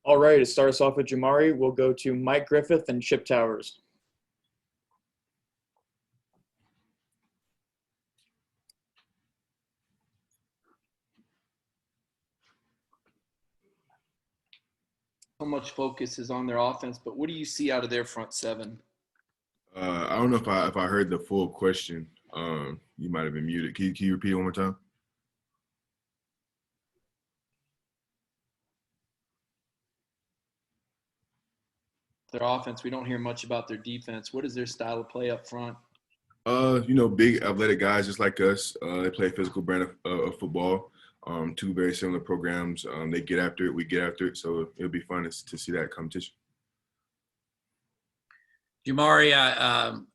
All right, to start us off with Jamaree, we'll go to Mike Griffith and Chip Towers. So much focus is on their offense, but what do you see out of their front seven? I don't know if I heard the full question. You might have been muted. Can you repeat it one more time? Their offense, we don't hear much about their defense. What is their style of play up front? Big athletic guys just like us. They play a physical brand of football. Two very similar programs. They get after it, we get after it. So it'll be fun to see that competition. Jamaree,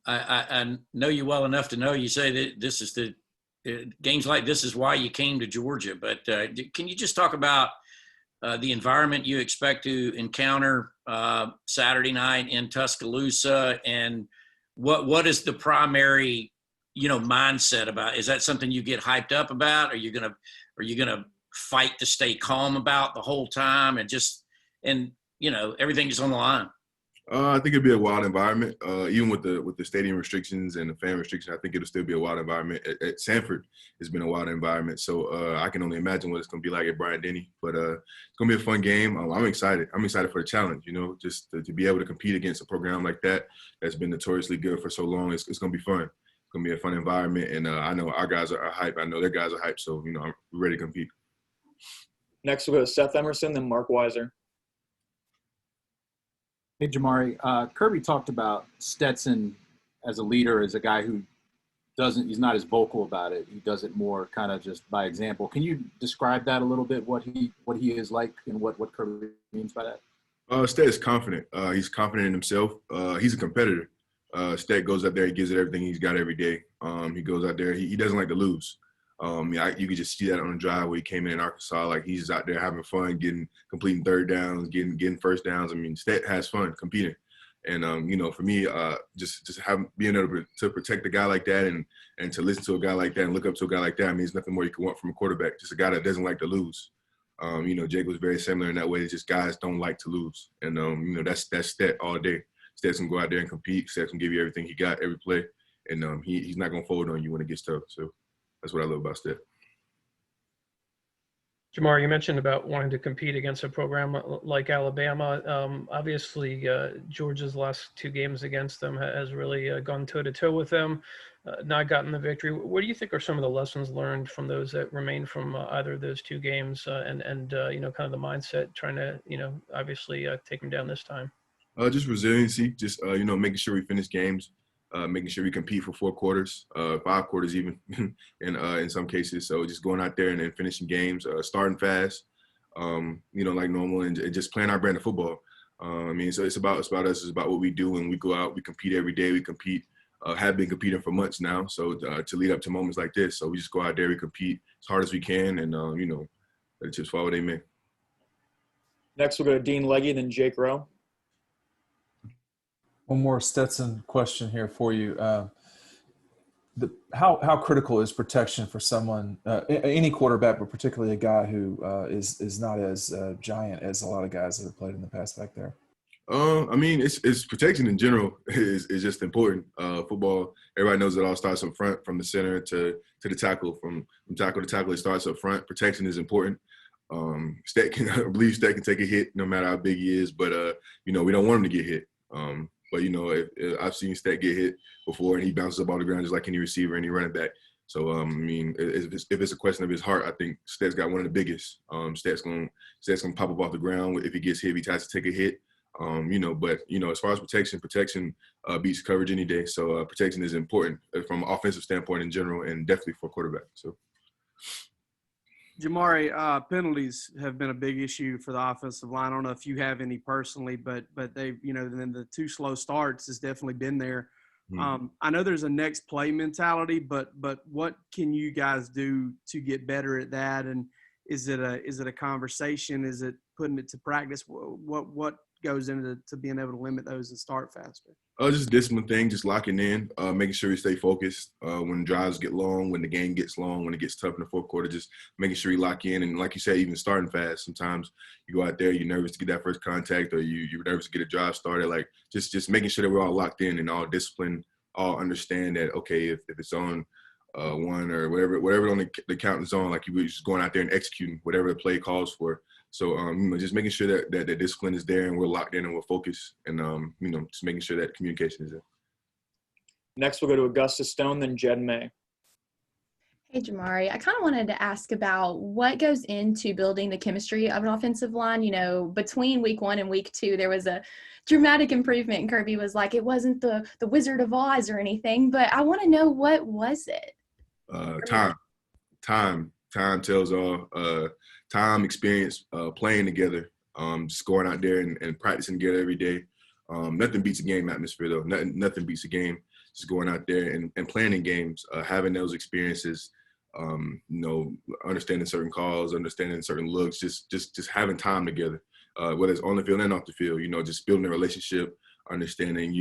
I know you well enough to know you say that this is games like this is why you came to Georgia. But can you just talk about the environment you expect to encounter Saturday night in Tuscaloosa, and what is the primary mindset about? Is that something you get hyped up about? Are you gonna fight to stay calm about the whole time and everything is on the line? I think it'd be a wild environment, even with the stadium restrictions and the fan restrictions. I think it'll still be a wild environment. At Sanford, it's been a wild environment, so I can only imagine what it's going to be like at Bryant-Denny. But it's going to be a fun game. I'm excited. I'm excited for the challenge. Just to be able to compete against a program like that's been notoriously good for so long. It's going to be fun. It's going to be a fun environment, and I know our guys are hyped. I know their guys are hyped. So I'm ready to compete. Next, we'll go to Seth Emerson, then Mark Weiser. Hey, Jamaree. Kirby talked about Stetson as a leader, as a guy who he's not as vocal about it. He does it more kind of just by example. Can you describe that a little bit, what he is like and what Kirby means by that? Stet is confident. He's confident in himself. He's a competitor. Stet goes out there, he gives it everything he's got every day. He goes out there, he doesn't like to lose. You could just see that on the drive where he came in Arkansas. Like, he's out there having fun, completing third downs, getting first downs. I mean, Stet has fun competing. And, for me, just being able to protect a guy like that and to listen to a guy like that and look up to a guy like that, I mean, there's nothing more you can want from a quarterback, just a guy that doesn't like to lose. Jake was very similar in that way. It's just guys don't like to lose. And, that's Stet all day. Stet's going to go out there and compete. Stet's going to give you everything he got every play. And he's not going to fold on you when it gets tough. So that's what I love about Stet. Jamaree, you mentioned about wanting to compete against a program like Alabama. Obviously, Georgia's last two games against them has really gone toe-to-toe with them, not gotten the victory. What do you think are some of the lessons learned from those that remain from either of those two games and kind of the mindset trying to, obviously take them down this time? Just resiliency, just, making sure we finish games. Making sure we compete for 4 quarters, 5 quarters even, in some cases. So just going out there and finishing games, starting fast, like normal, and just playing our brand of football. So it's about us. It's about what we do, and we go out, we compete every day. We compete, have been competing for months now. So to lead up to moments like this, so we just go out there, we compete as hard as we can, and let the chips fall where they may. Next, we'll go to Dean Legge, then Jake Rowe. One more Stetson question here for you. How critical is protection for someone, any quarterback, but particularly a guy who is not as giant as a lot of guys that have played in the past back there? It's protection in general is just important. Football, everybody knows it all starts up front, from the center to the tackle. From tackle to tackle, it starts up front. Protection is important. I believe Stet can take a hit no matter how big he is, but we don't want him to get hit. But if I've seen Stet get hit before, and he bounces up on the ground just like any receiver, any running back. So if it's a question of his heart, I think Stet's got one of the biggest. Stet's gonna pop up off the ground if he gets hit. If he tries to take a hit. But as far as protection beats coverage any day. So protection is important from an offensive standpoint in general, and definitely for quarterback. So. Jamaree, penalties have been a big issue for the offensive line. I don't know if you have any personally, but they've, then the 2 slow starts has definitely been there. I know there's a next play mentality, but what can you guys do to get better at that? And is it a conversation? Is it putting it to practice? What goes into being able to limit those and start faster? Just a discipline thing, just locking in, making sure we stay focused. When drives get long, when the game gets long, when it gets tough in the fourth quarter, just making sure you lock in. And like you said, even starting fast. Sometimes you go out there, you're nervous to get that first contact, or you're nervous to get a drive started. Like just making sure that we're all locked in and all disciplined, all understand that, okay, if it's on one or whatever on the count is on, like we're just going out there and executing whatever the play calls for. So, just making sure that the discipline is there and we're locked in and we're focused, and, just making sure that communication is there. Next, we'll go to Augustus Stone, then Jed May. Hey, Jamaree. I kind of wanted to ask about what goes into building the chemistry of an offensive line. You know, between week 1 and week 2, there was a dramatic improvement, and Kirby was like, it wasn't the Wizard of Oz or anything, but I want to know, what was it? Time tells all. Time, experience, playing together, just going out there and practicing together every day. Nothing beats a game atmosphere, though. Nothing beats a game. Just going out there and playing in games, having those experiences, understanding certain calls, understanding certain looks, just having time together, whether it's on the field and off the field, just building a relationship, understanding,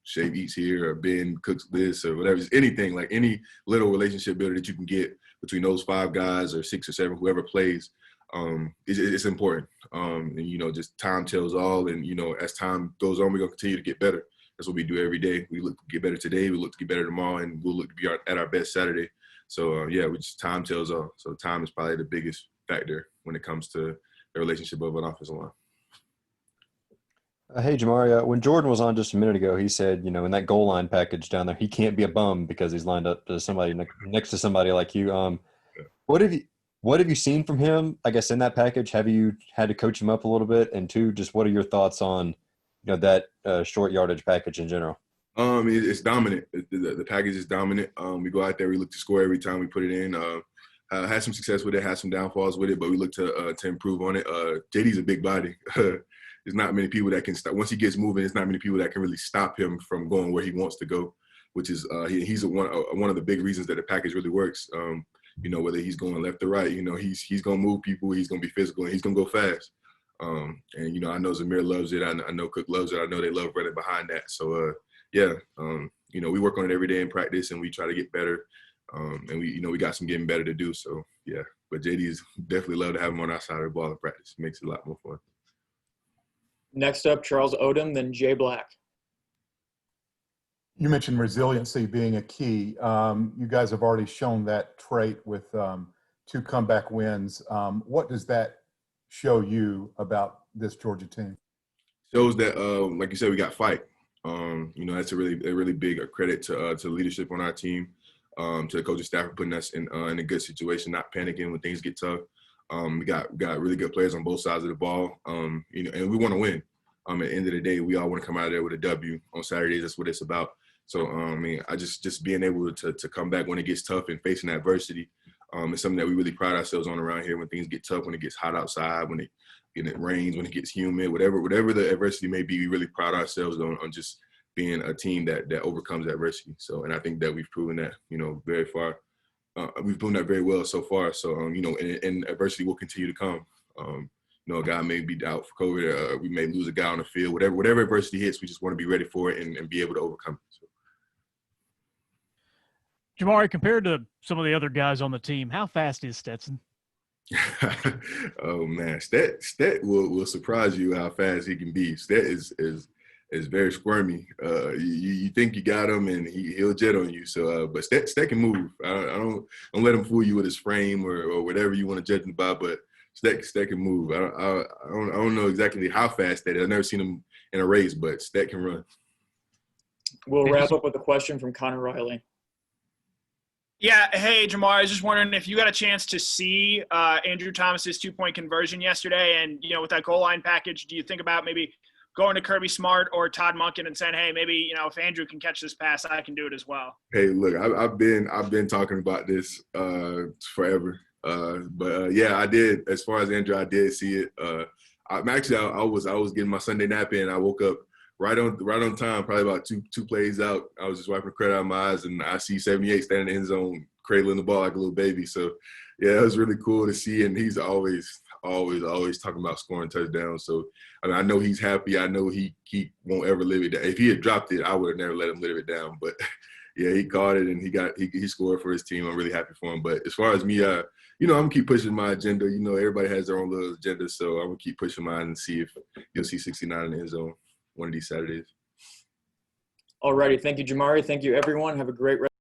Shave eats here or Ben cooks this or whatever, just anything, like any little relationship builder that you can get between those 5 guys or 6 or 7, whoever plays, it's important. And, just time tells all. And, as time goes on, we're going to continue to get better. That's what we do every day. We look to get better today. We look to get better tomorrow, and we'll look to be at our best Saturday. So, time tells all. So time is probably the biggest factor when it comes to the relationship of an offensive line. Hey, Jamaree, when Jordan was on just a minute ago, he said, in that goal line package down there, he can't be a bum because he's lined up to somebody next to somebody like you. What have you seen from him, I guess, in that package? Have you had to coach him up a little bit? And 2, just what are your thoughts on, that short yardage package in general? It's dominant. The package is dominant. We go out there, we look to score every time we put it in. Had some success with it, had some downfalls with it, but we look to improve on it. JD's a big body. There's not many people that can stop. Once he gets moving, there's not many people that can really stop him from going where he wants to go, which is he's one of the big reasons that the package really works. Whether he's going left or right, he's going to move people, he's going to be physical, and he's going to go fast. And, I know Zamir loves it. I know Cook loves it. I know they love running behind that. So, we work on it every day in practice, and we try to get better. And we got some getting better to do. So, yeah. But JD's definitely love to have him on our side of the ball in practice. It makes it a lot more fun. Next up, Charles Odom, then Jay Black. You mentioned resiliency being a key. You guys have already shown that trait with 2 comeback wins. What does that show you about this Georgia team? Shows that, like you said, we got fight. That's a really big credit to the leadership on our team, to the coaching staff for putting us in a good situation, not panicking when things get tough. We got really good players on both sides of the ball, and we want to win. At the end of the day, we all want to come out of there with a W on Saturdays. That's what it's about. So, I just being able to come back when it gets tough and facing adversity is something that we really pride ourselves on around here. When things get tough, when it gets hot outside, when it rains, when it gets humid, whatever the adversity may be, we really pride ourselves on just being a team that overcomes adversity. So, and I think that we've proven that, very far. We've proven that very well so far. So, and adversity will continue to come. A guy may be out for COVID. We may lose a guy on the field. Whatever adversity hits, we just want to be ready for it and be able to overcome it. So. Jamaree, compared to some of the other guys on the team, how fast is Stetson? Oh man, Stet will surprise you how fast he can be. Stet is very squirmy. You think you got him and he'll jet on you. So, but Stet can move. I don't let him fool you with his frame or whatever you want to judge him by. But Stet can move. I don't know exactly how fast Stet is. I've never seen him in a race, but Stet can run. We'll wrap up with a question from Connor Riley. Yeah, hey, Jamaree, I was just wondering if you got a chance to see Andrew Thomas's 2-point conversion yesterday, and, with that goal line package, do you think about maybe going to Kirby Smart or Todd Monken and saying, hey, maybe, if Andrew can catch this pass, I can do it as well? Hey, look, I've been talking about this forever. Yeah, I did. As far as Andrew, I did see it. I was getting my Sunday nap in. I woke up right on time, probably about two plays out. I was just wiping the credit out of my eyes, and I see 78 standing in the end zone, cradling the ball like a little baby. So, yeah, it was really cool to see, and he's always always talking about scoring touchdowns. So, I mean, I know he's happy. I know he won't ever live it down. If he had dropped it, I would have never let him live it down. But yeah, he caught it and he scored for his team. I'm really happy for him. But as far as me, I'm gonna keep pushing my agenda. Everybody has their own little agenda, so I'm gonna keep pushing mine and see if you'll see 69 in the end zone one of these Saturdays. Alrighty, thank you, Jamaree. Thank you, everyone. Have a great rest.